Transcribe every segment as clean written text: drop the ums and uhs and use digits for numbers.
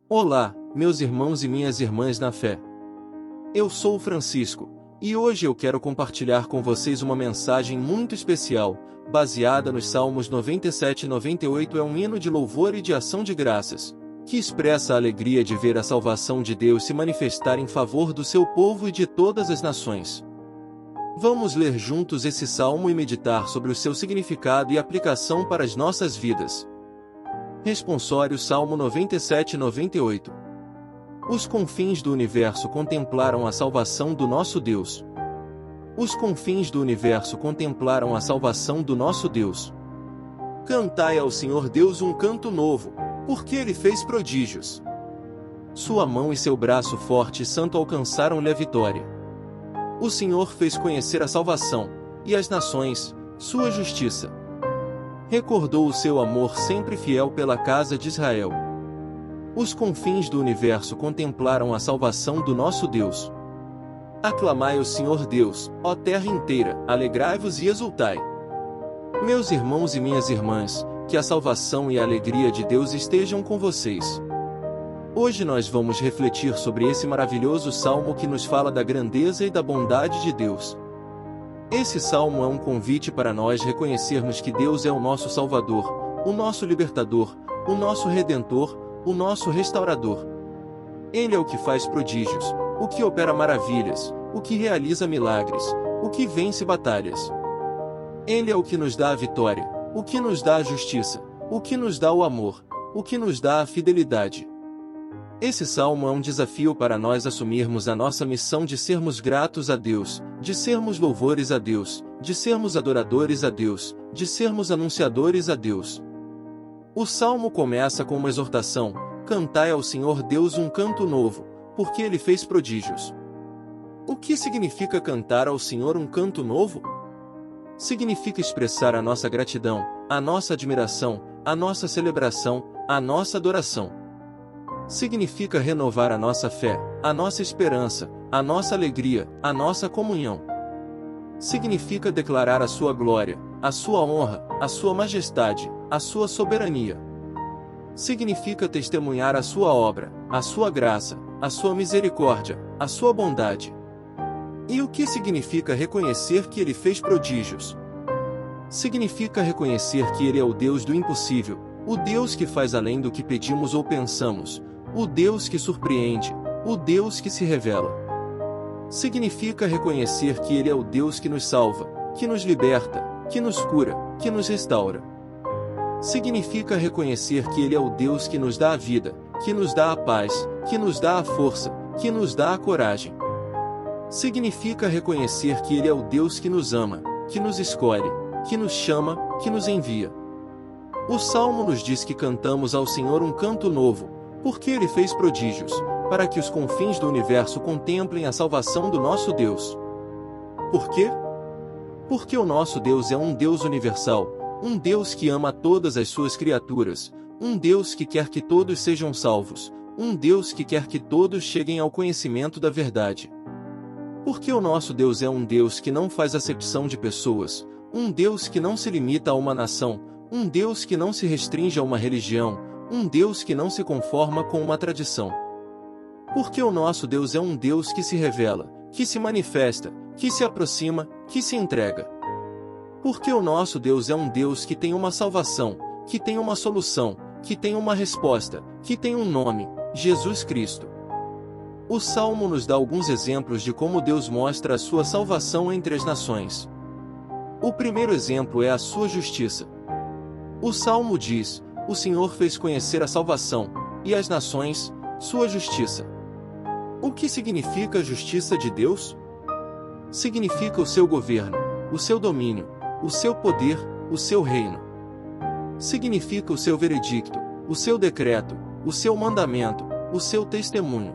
Olá, meus irmãos e minhas irmãs na fé. Eu sou o Francisco, e hoje eu quero compartilhar com vocês uma mensagem muito especial, baseada nos Salmos 97 e 98. É um hino de louvor e de ação de graças, que expressa a alegria de ver a salvação de Deus se manifestar em favor do seu povo e de todas as nações. Vamos ler juntos esse salmo e meditar sobre o seu significado e aplicação para as nossas vidas. Responsório Salmo 97 e 98. Os confins do universo contemplaram a salvação do nosso Deus. Os confins do universo contemplaram a salvação do nosso Deus. Cantai ao Senhor Deus um canto novo, porque Ele fez prodígios. Sua mão e seu braço forte e santo alcançaram-lhe a vitória. O Senhor fez conhecer a salvação, e as nações, sua justiça. Recordou o seu amor sempre fiel pela casa de Israel. Os confins do universo contemplaram a salvação do nosso Deus. Aclamai o Senhor Deus, ó terra inteira, alegrai-vos e exultai. Meus irmãos e minhas irmãs, que a salvação e a alegria de Deus estejam com vocês. Hoje nós vamos refletir sobre esse maravilhoso salmo que nos fala da grandeza e da bondade de Deus. Esse salmo é um convite para nós reconhecermos que Deus é o nosso Salvador, o nosso Libertador, o nosso Redentor, o nosso Restaurador. Ele é o que faz prodígios, o que opera maravilhas, o que realiza milagres, o que vence batalhas. Ele é o que nos dá a vitória, o que nos dá a justiça, o que nos dá o amor, o que nos dá a fidelidade. Esse salmo é um desafio para nós assumirmos a nossa missão de sermos gratos a Deus, de sermos louvores a Deus, de sermos adoradores a Deus, de sermos anunciadores a Deus. O salmo começa com uma exortação: cantai ao Senhor Deus um canto novo, porque Ele fez prodígios. O que significa cantar ao Senhor um canto novo? Significa expressar a nossa gratidão, a nossa admiração, a nossa celebração, a nossa adoração. Significa renovar a nossa fé, a nossa esperança, a nossa alegria, a nossa comunhão. Significa declarar a sua glória, a sua honra, a sua majestade, a sua soberania. Significa testemunhar a sua obra, a sua graça, a sua misericórdia, a sua bondade. E o que significa reconhecer que Ele fez prodígios? Significa reconhecer que Ele é o Deus do impossível, o Deus que faz além do que pedimos ou pensamos, o Deus que surpreende, o Deus que se revela. Significa reconhecer que Ele é o Deus que nos salva, que nos liberta, que nos cura, que nos restaura. Significa reconhecer que Ele é o Deus que nos dá a vida, que nos dá a paz, que nos dá a força, que nos dá a coragem. Significa reconhecer que Ele é o Deus que nos ama, que nos escolhe, que nos chama, que nos envia. O Salmo nos diz que cantamos ao Senhor um canto novo, porque Ele fez prodígios, para que os confins do universo contemplem a salvação do nosso Deus. Por quê? Porque o nosso Deus é um Deus universal, um Deus que ama todas as suas criaturas, um Deus que quer que todos sejam salvos, um Deus que quer que todos cheguem ao conhecimento da verdade. Porque o nosso Deus é um Deus que não faz acepção de pessoas, um Deus que não se limita a uma nação, um Deus que não se restringe a uma religião, um Deus que não se conforma com uma tradição. Porque o nosso Deus é um Deus que se revela, que se manifesta, que se aproxima, que se entrega. Porque o nosso Deus é um Deus que tem uma salvação, que tem uma solução, que tem uma resposta, que tem um nome: Jesus Cristo. O Salmo nos dá alguns exemplos de como Deus mostra a sua salvação entre as nações. O primeiro exemplo é a sua justiça. O Salmo diz: o Senhor fez conhecer a salvação, e as nações, sua justiça. O que significa a justiça de Deus? Significa o seu governo, o seu domínio, o seu poder, o seu reino. Significa o seu veredicto, o seu decreto, o seu mandamento, o seu testemunho.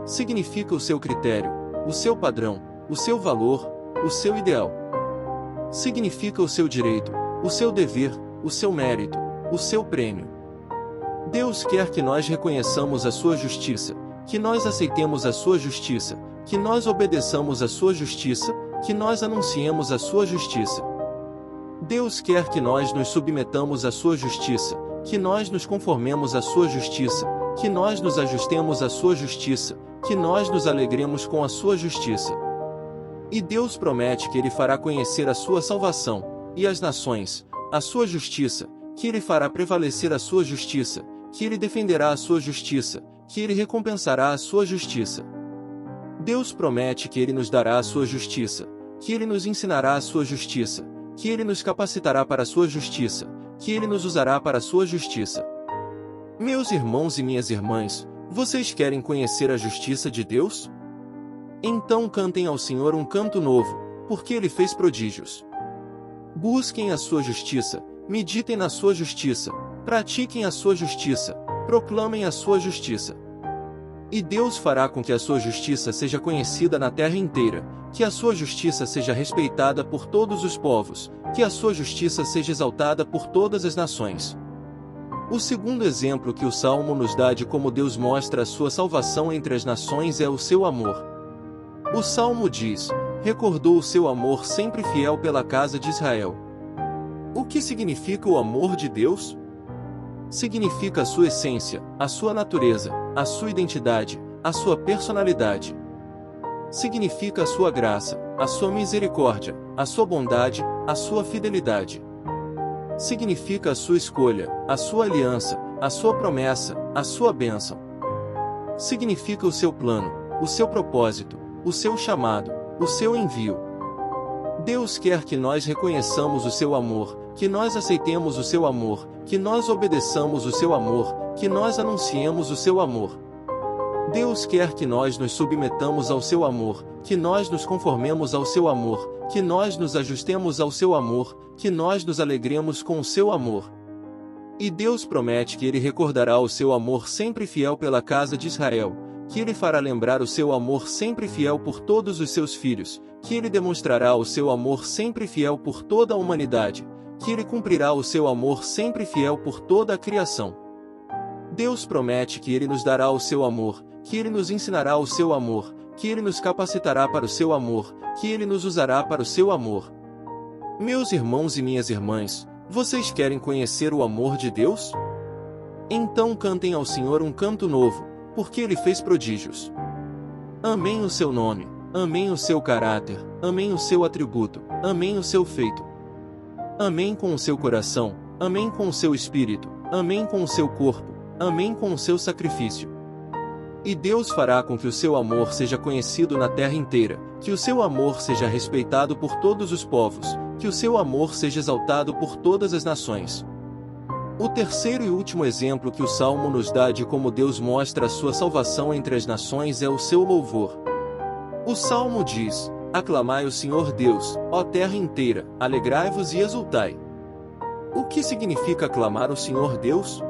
Significa o seu critério, o seu padrão, o seu valor, o seu ideal. Significa o seu direito, o seu dever, o seu mérito, o seu prêmio. Deus quer que nós reconheçamos a sua justiça, que nós aceitemos a sua justiça, que nós obedeçamos a sua justiça, que nós anunciemos a sua justiça. Deus quer que nós nos submetamos à sua justiça, que nós nos conformemos à sua justiça, que nós nos ajustemos à sua justiça, que nós nos alegremos com a sua justiça. E Deus promete que Ele fará conhecer a sua salvação, e as nações, a sua justiça, que Ele fará prevalecer a sua justiça, que Ele defenderá a sua justiça, que Ele recompensará a sua justiça. Deus promete que Ele nos dará a sua justiça, que Ele nos ensinará a sua justiça, que Ele nos capacitará para a sua justiça, que Ele nos usará para a sua justiça. Meus irmãos e minhas irmãs, vocês querem conhecer a justiça de Deus? Então cantem ao Senhor um canto novo, porque Ele fez prodígios. Busquem a sua justiça, meditem na sua justiça, pratiquem a sua justiça, proclamem a sua justiça. E Deus fará com que a sua justiça seja conhecida na terra inteira, que a sua justiça seja respeitada por todos os povos, que a sua justiça seja exaltada por todas as nações. O segundo exemplo que o Salmo nos dá de como Deus mostra a sua salvação entre as nações é o seu amor. O Salmo diz: recordou o seu amor sempre fiel pela casa de Israel. O que significa o amor de Deus? Significa a sua essência, a sua natureza, a sua identidade, a sua personalidade. Significa a sua graça, a sua misericórdia, a sua bondade, a sua fidelidade. Significa a sua escolha, a sua aliança, a sua promessa, a sua bênção. Significa o seu plano, o seu propósito, o seu chamado, o seu envio. Deus quer que nós reconheçamos o seu amor, que nós aceitemos o seu amor, que nós obedeçamos o seu amor, que nós anunciemos o seu amor. Deus quer que nós nos submetamos ao seu amor, que nós nos conformemos ao seu amor, que nós nos ajustemos ao seu amor, que nós nos alegremos com o seu amor. E Deus promete que Ele recordará o seu amor sempre fiel pela casa de Israel, que Ele fará lembrar o seu amor sempre fiel por todos os seus filhos, que Ele demonstrará o seu amor sempre fiel por toda a humanidade, que Ele cumprirá o seu amor sempre fiel por toda a criação. Deus promete que Ele nos dará o seu amor, que Ele nos ensinará o seu amor, que Ele nos capacitará para o seu amor, que Ele nos usará para o seu amor. Meus irmãos e minhas irmãs, vocês querem conhecer o amor de Deus? Então cantem ao Senhor um canto novo, porque Ele fez prodígios. Amém o seu nome, amém o seu caráter, amém o seu atributo, amém o seu feito. Amém com o seu coração, amém com o seu espírito, amém com o seu corpo, amém com o seu sacrifício. E Deus fará com que o seu amor seja conhecido na terra inteira, que o seu amor seja respeitado por todos os povos, que o seu amor seja exaltado por todas as nações. O terceiro e último exemplo que o Salmo nos dá de como Deus mostra a sua salvação entre as nações é o seu louvor. O Salmo diz: aclamai o Senhor Deus, ó terra inteira, alegrai-vos e exultai. O que significa aclamar o Senhor Deus?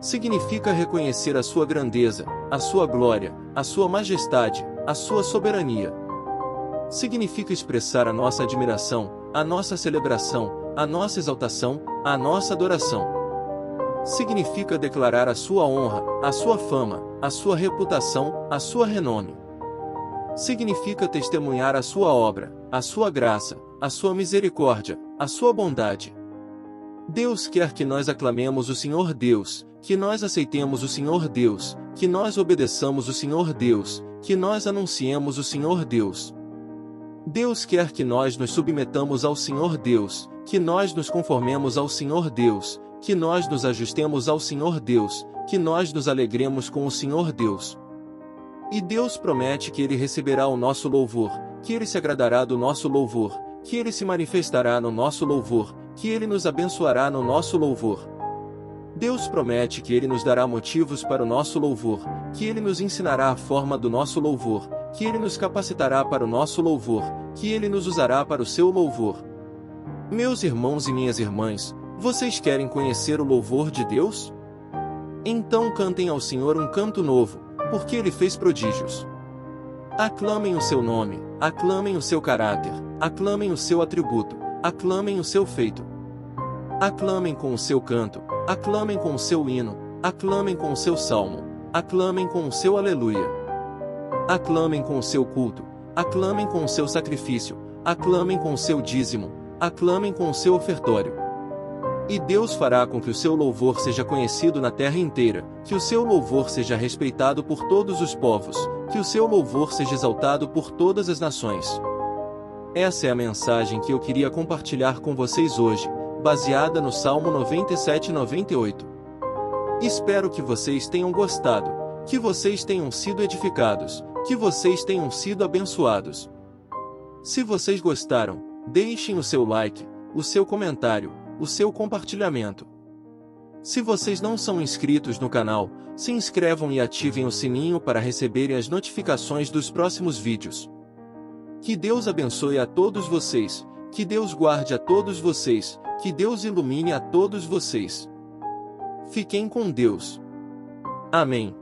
Significa reconhecer a sua grandeza, a sua glória, a sua majestade, a sua soberania. Significa expressar a nossa admiração, a nossa celebração, a nossa exaltação, a nossa adoração. Significa declarar a sua honra, a sua fama, a sua reputação, a sua renome. Significa testemunhar a sua obra, a sua graça, a sua misericórdia, a sua bondade. Deus quer que nós aclamemos o Senhor Deus, que nós aceitemos o Senhor Deus, que nós obedeçamos o Senhor Deus, que nós anunciemos o Senhor Deus. Deus quer que nós nos submetamos ao Senhor Deus, que nós nos conformemos ao Senhor Deus, que nós nos ajustemos ao Senhor Deus, que nós nos alegremos com o Senhor Deus. E Deus promete que Ele receberá o nosso louvor, que Ele se agradará do nosso louvor, que Ele se manifestará no nosso louvor, que Ele nos abençoará no nosso louvor. Deus promete que Ele nos dará motivos para o nosso louvor, que Ele nos ensinará a forma do nosso louvor, que Ele nos capacitará para o nosso louvor, que Ele nos usará para o seu louvor. Meus irmãos e minhas irmãs, vocês querem conhecer o louvor de Deus? Então cantem ao Senhor um canto novo, porque Ele fez prodígios. Aclamem o seu nome, aclamem o seu caráter, aclamem o seu atributo, aclamem o seu feito. Aclamem com o seu canto, aclamem com o seu hino, aclamem com o seu salmo, aclamem com o seu aleluia. Aclamem com o seu culto, aclamem com o seu sacrifício, aclamem com o seu dízimo, aclamem com o seu ofertório. E Deus fará com que o seu louvor seja conhecido na terra inteira, que o seu louvor seja respeitado por todos os povos, que o seu louvor seja exaltado por todas as nações. Essa é a mensagem que eu queria compartilhar com vocês hoje, baseada no Salmo 97 e 98. Espero que vocês tenham gostado, que vocês tenham sido edificados, que vocês tenham sido abençoados. Se vocês gostaram, deixem o seu like, o seu comentário, o seu compartilhamento. Se vocês não são inscritos no canal, se inscrevam e ativem o sininho para receberem as notificações dos próximos vídeos. Que Deus abençoe a todos vocês, que Deus guarde a todos vocês, que Deus ilumine a todos vocês. Fiquem com Deus. Amém.